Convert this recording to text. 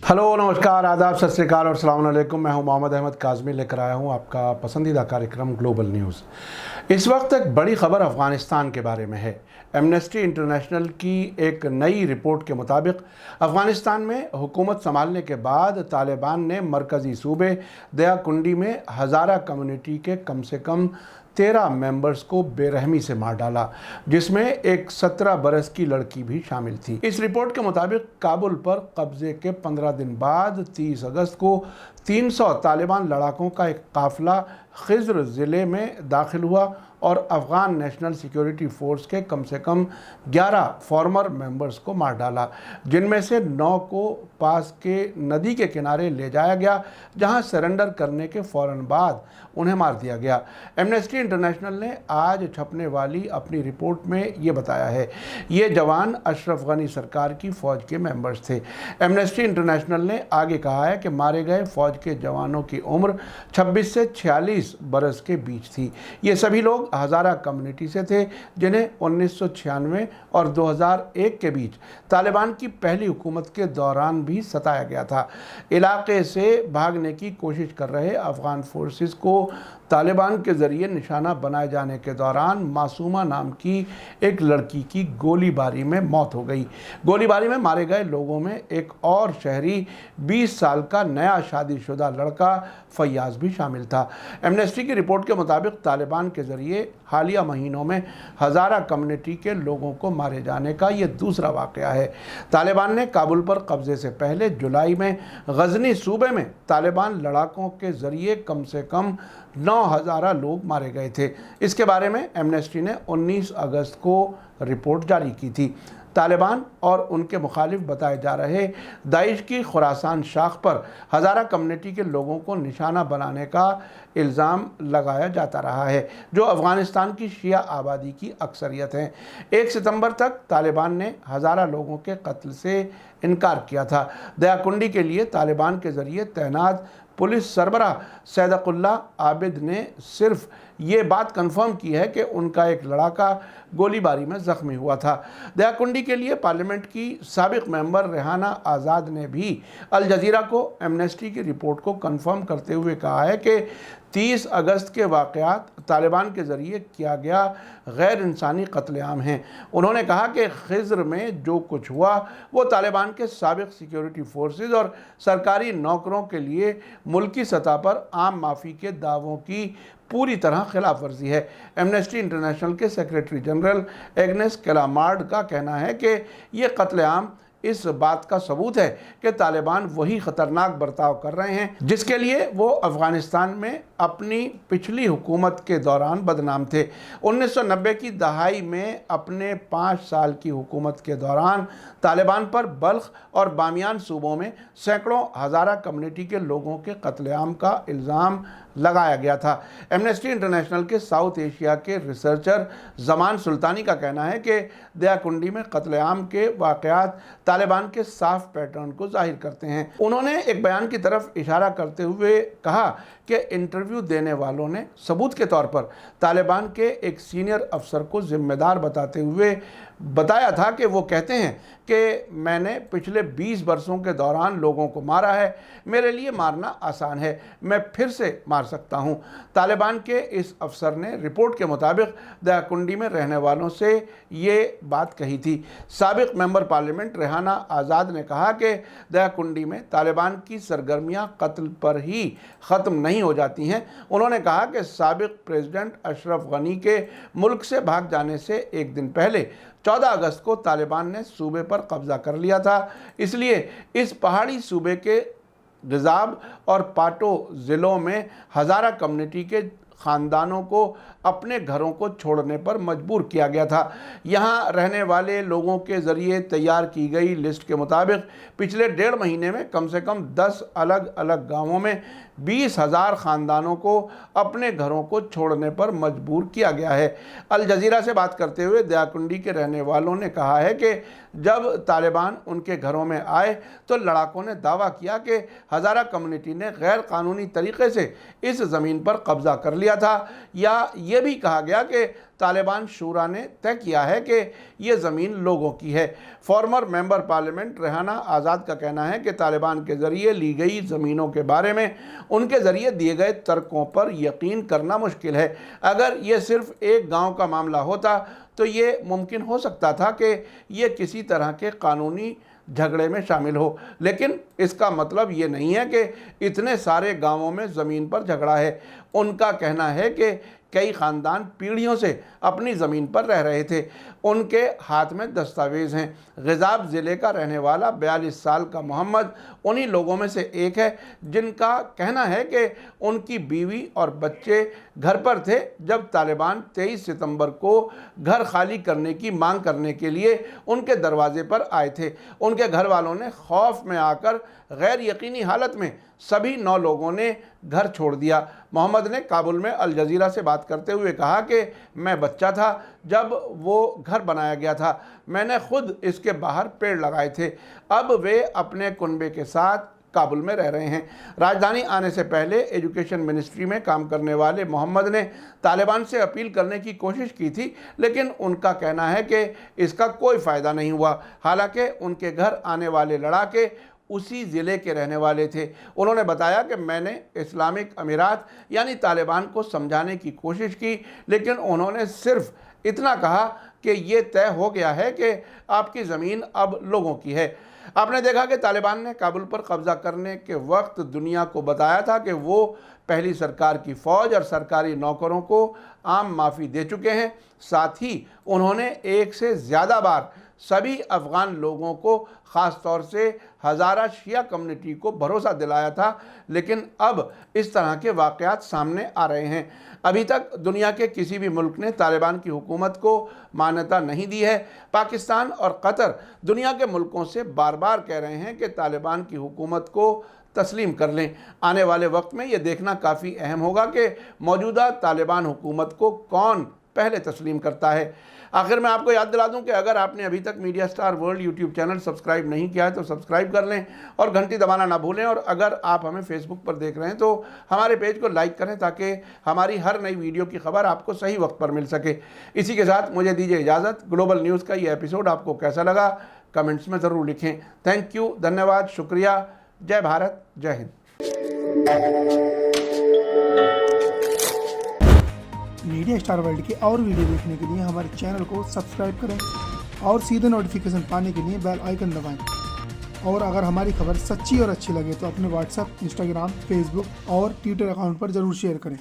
Hello, नमस्कार, आदाब, सत श्री अकाल और अस्सलाम वालेकुम। मैं हूं मोहम्मद अहमद काज़मी, लेकर आया हूं आपका पसंदीदा कार्यक्रम ग्लोबल न्यूज़। इस वक्त एक बड़ी खबर अफ़गानिस्तान के बारे में है। एमनेस्टी इंटरनेशनल की एक नई रिपोर्ट के मुताबिक अफ़गानिस्तान में हुकूमत संभालने के बाद तालिबान ने मरकज़ी सूबे दयाकुंडी में हज़ारा कम्युनिटी के कम से कम 13 मेंबर्स को बेरहमी से मार डाला, जिसमें एक 17 बरस की लड़की भी शामिल थी। इस रिपोर्ट के मुताबिक काबुल पर कब्जे के 15 दिन बाद 30 अगस्त को 300 तालिबान लड़ाकों का एक काफिला खिज्र ज़िले में दाखिल हुआ और अफ़गान नेशनल सिक्योरिटी फोर्स के कम से कम 11 फॉर्मर मेंबर्स को मार डाला, जिनमें से 9 को पास के नदी के किनारे ले जाया गया, जहां सरेंडर करने के फ़ौरन बाद उन्हें मार दिया गया। एमनेस्टी इंटरनेशनल ने आज छपने वाली अपनी रिपोर्ट में ये बताया है। ये जवान अशरफ गनी सरकार की फ़ौज के मेंबर्स थे। एमनेस्टी इंटरनेशनल ने आगे कहा है कि मारे गए फ़ौज के जवानों की उम्र 26 से 46 बरस के बीच थी। ये सभी लोग हज़ारा कम्युनिटी से थे, जिन्हें 1996 और 2001 के बीच तालिबान की पहली हुकूमत के दौरान भी सताया गया था। इलाके से भागने की कोशिश कर रहे अफ़गान फोर्सेस को तालिबान के ज़रिए निशाना बनाए जाने के दौरान मासूमा नाम की एक लड़की की गोलीबारी में मौत हो गई। गोलीबारी में मारे गए लोगों में एक और शहरी 20 साल का नया शादीशुदा लड़का फैयाज भी शामिल था। एमनेस्टी की रिपोर्ट के मुताबिक तालिबान के ज़रिए हालिया महीनों में हज़ारा कम्युनिटी के लोगों को मारे जाने का ये दूसरा वाक़या है। तालिबान ने काबुल पर कब्ज़े से पहले जुलाई में गजनी सूबे में तालिबान लड़ाकों के ज़रिए कम से कम 9,000 लोग मारे गए थे। इसके बारे में एमनेस्टी ने 19 अगस्त को रिपोर्ट जारी की थी। तालिबान और उनके मुखालिफ बताए जा रहे दाइश की खुरासान शाख पर हज़ारा कम्युनिटी के लोगों को निशाना बनाने का इल्ज़ाम लगाया जाता रहा है, जो अफ़गानिस्तान की शिया आबादी की अक्सरियत है। 1 सितंबर तक तालिबान ने हज़ारा लोगों के कत्ल से इनकार किया था। दयाकुंडी के लिए तालिबान के ज़रिए तैनात पुलिस सरबराह सैदकुल्लाह आबिद ने सिर्फ ये बात कंफर्म की है कि उनका एक लड़ाका गोलीबारी में ज़ख्मी हुआ था। दयाकुंडी के लिए पार्लियामेंट की साबिक मेंबर रेहाना आज़ाद ने भी अल जज़ीरा को एमनेस्टी की रिपोर्ट को कंफर्म करते हुए कहा है कि 30 अगस्त के वाक़यात तालिबान के ज़रिए किया गया गैर इंसानी कत्लेआम हैं। उन्होंने कहा कि खिज्र में जो कुछ हुआ वो तालिबान के साबिक सिक्योरिटी फोर्सेस और सरकारी नौकरों के लिए मुल्की सतह पर आम माफ़ी के दावों की पूरी तरह खिलाफ वर्जी है। एमनेस्टी इंटरनेशनल के सेक्रेटरी जनरल एग्नेस कैलामार्ड का कहना है कि ये कत्लेआम इस बात का सबूत है कि तालिबान वही ख़तरनाक बर्ताव कर रहे हैं जिसके लिए वो अफ़गानिस्तान में अपनी पिछली हुकूमत के दौरान बदनाम थे। 1990 की दहाई में अपने 5 साल की हुकूमत के दौरान तालिबान पर बल्ख और बामियान सूबों में सैकड़ों हज़ारा कम्युनिटी के लोगों के कत्लेआम का इल्ज़ाम लगाया गया था। एमनेस्टी इंटरनेशनल के साउथ एशिया के रिसर्चर ज़मान सुल्तानी का कहना है कि दयाकुंडी में कत्लेआम के वाक़यात तालिबान के साफ पैटर्न को जाहिर करते हैं। उन्होंने एक बयान की तरफ इशारा करते हुए कहा कि इंटरव्यू देने वालों ने सबूत के तौर पर तालिबान के एक सीनियर अफसर को जिम्मेदार बताते हुए बताया था कि वो कहते हैं कि मैंने पिछले 20 बरसों के दौरान लोगों को मारा है, मेरे लिए मारना आसान है, मैं फिर से मार सकता हूं। तालिबान के इस अफसर ने रिपोर्ट के मुताबिक दयाकुंडी में रहने वालों से ये बात कही थी। साबिक मेंबर पार्लियामेंट रेहाना आज़ाद ने कहा कि दयाकुंडी में तालिबान की सरगर्मियां कत्ल पर ही ख़त्म नहीं हो जाती हैं। उन्होंने कहा कि साबिक प्रेसिडेंट अशरफ गनी के मुल्क से भाग जाने से एक दिन पहले 14 अगस्त को तालिबान ने सूबे पर कब्ज़ा कर लिया था, इसलिए इस पहाड़ी सूबे के गिज़ाब और पाटो ज़िलों में हज़ारा कम्युनिटी के ख़ानदानों को अपने घरों को छोड़ने पर मजबूर किया गया था। यहाँ रहने वाले लोगों के ज़रिए तैयार की गई लिस्ट के मुताबिक पिछले 1.5 महीने में कम से कम 10 अलग अलग गांवों में 20,000 ख़ानदानों को अपने घरों को छोड़ने पर मजबूर किया गया है। अल जज़ीरा से बात करते हुए दयाकुंडी के रहने वालों ने कहा है कि जब तालिबान उनके घरों में आए तो लड़ाकों ने दावा किया कि हज़ारा कम्युनिटी ने गैर कानूनी तरीके से इस ज़मीन पर कब्ज़ा कर लिया लिया था, या ये भी कहा गया कि तालिबान शूरा ने तय किया है कि ये ज़मीन लोगों की है। फॉर्मर मेंबर पार्लियामेंट रेहाना आज़ाद का कहना है कि तालिबान के ज़रिए ली गई ज़मीनों के बारे में उनके ज़रिए दिए गए तर्कों पर यकीन करना मुश्किल है। अगर ये सिर्फ एक गांव का मामला होता तो ये मुमकिन हो सकता था कि ये किसी तरह के कानूनी झगड़े में शामिल हो, लेकिन इसका मतलब ये नहीं है कि इतने सारे गांवों में ज़मीन पर झगड़ा है। उनका कहना है कि कई ख़ानदान पीढ़ियों से अपनी ज़मीन पर रह रहे थे, उनके हाथ में दस्तावेज़ हैं। ग़िज़ाब ज़िले का रहने वाला 42 साल का मोहम्मद उन्हीं लोगों में से एक है जिनका कहना है कि उनकी बीवी और बच्चे घर पर थे जब तालिबान 23 सितंबर को घर खाली करने की मांग करने के लिए उनके दरवाजे पर आए थे। उनके घर वालों ने खौफ में आकर गैर यकीनी हालत में सभी 9 लोगों ने घर छोड़ दिया। मोहम्मद ने काबुल में अल जज़ीरा से बात करते हुए कहा कि मैं बच्चा था जब वो घर बनाया गया था, मैंने खुद इसके बाहर पेड़ लगाए थे। अब वे अपने कुनबे के साथ काबुल में रह रहे हैं। राजधानी आने से पहले एजुकेशन मिनिस्ट्री में काम करने वाले मोहम्मद ने तालिबान से अपील करने की कोशिश की थी, लेकिन उनका कहना है कि इसका कोई फ़ायदा नहीं हुआ। हालांकि उनके घर आने वाले लड़ाके उसी ज़िले के रहने वाले थे। उन्होंने बताया कि मैंने इस्लामिक अमीरात यानी तालिबान को समझाने की कोशिश की, लेकिन उन्होंने सिर्फ इतना कहा कि ये तय हो गया है कि आपकी ज़मीन अब लोगों की है। आपने देखा कि तालिबान ने काबुल पर कब्ज़ा करने के वक्त दुनिया को बताया था कि वो पहली सरकार की फ़ौज और सरकारी नौकरों को आम माफ़ी दे चुके हैं। साथ ही उन्होंने एक से ज़्यादा बार सभी अफ़गान लोगों को, ख़ास तौर से हज़ारा शिया कम्युनिटी को भरोसा दिलाया था, लेकिन अब इस तरह के वाक़यात सामने आ रहे हैं। अभी तक दुनिया के किसी भी मुल्क ने तालिबान की हुकूमत को मान्यता नहीं दी है। पाकिस्तान और कतर दुनिया के मुल्कों से बार बार कह रहे हैं कि तालिबान की हुकूमत को तस्लीम कर लें। आने वाले वक्त में ये देखना काफ़ी अहम होगा कि मौजूदा तालिबान हुकूमत को कौन पहले तस्लीम करता है। आखिर में आपको याद दिला दूं कि अगर आपने अभी तक media star world YouTube channel subscribe नहीं किया है तो सब्सक्राइब कर लें और घंटी दबाना ना भूलें। और अगर आप हमें फेसबुक पर देख रहे हैं तो हमारे पेज को लाइक करें ताकि हमारी हर नई वीडियो की खबर आपको सही वक्त पर मिल सके। इसी के साथ मुझे दीजिए इजाज़त। ग्लोबल न्यूज़ का ये एपिसोड आपको कैसा लगा कमेंट्स में ज़रूर लिखें। थैंक यू, धन्यवाद, शुक्रिया। जय भारत, जय हिंद। मीडिया स्टार वर्ल्ड के और वीडियो देखने के लिए हमारे चैनल को सब्सक्राइब करें और सीधे नोटिफिकेशन पाने के लिए बेल आइकन दबाएं। और अगर हमारी खबर सच्ची और अच्छी लगे तो अपने व्हाट्सएप, इंस्टाग्राम, फेसबुक और ट्विटर अकाउंट पर ज़रूर शेयर करें।